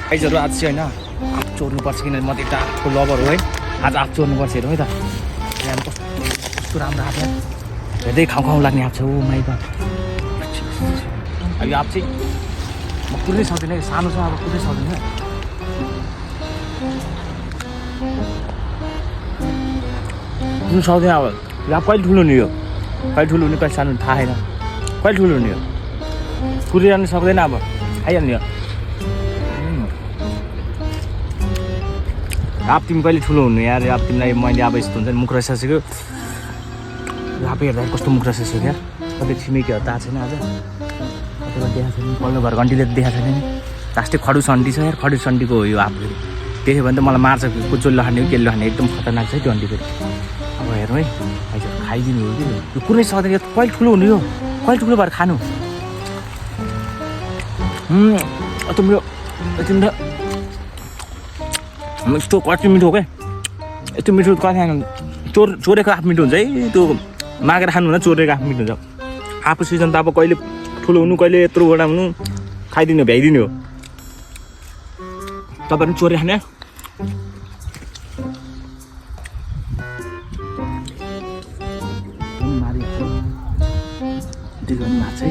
गाइजहरू आज चाहिँ होइन आँप चोर्नुपर्छ किनभने म त एउटा आँपको लभर हो है आज आँप चोर्नुपर्छ हेरौँ है त यहाँ कस्तो राम्रो आँप यहाँ हेर्दै खाउँ लाग्ने आँप छ ओ माइ गड यो आँप चाहिँ म कुर्नै सक्दिनँ यो सानो छ अब कुर्नै सक्दिनँ कुर्नु सक्दैन अब यो आँप कहिले ठुलो हुने यो कहिले ठुलो हुने कहिले सानो थाहा छैन कहिले ठुलो हुने यो कुरिरहनु सक्दैन अब खाइहाल्ने यो आँप तिमी कहिले ठुलो हुनु यार अब तिमीलाई मैले अब यस्तो हुन्छ नि मुख रसिसक्यो आँप हेर्दा कस्तो मुख रसिसक्यो क्या कतै छिमेकीहरू त आएको छैन आज कतिवटा देखाएको छैन पल्लो घर घन्टीले त देखाएको छैन नि लास्टै खडु सन्डी छ यार खडु सन्डीको हो यो आँप देख्यो भने त मलाई मार्छ कुचोल्लो खाने हो केल्लो खाने एकदम खतरनाक छ है त्यो अन्डी फेरि अब हेरौँ है आइज खाइदिनु हो कि यो कुनै सक्दैन यो कहिले ठुलो हुनु यो कहिले ठुलो भएर खानु तिम्रो तिम्रो यस्तो कति मिठो क्या यस्तो मिठो कति चोरेको आँप मिठो हुन्छ है त्यो मागेर खानु हुँदा चोरेको आँप मिठो हुन्छ आँपको सिजन त अब कहिले ठुलो हुनु कहिले यत्रो वडा हुनु खाइदिनु भ्याइदिनु हो तपाईँहरू चोरे खाने मार्छ है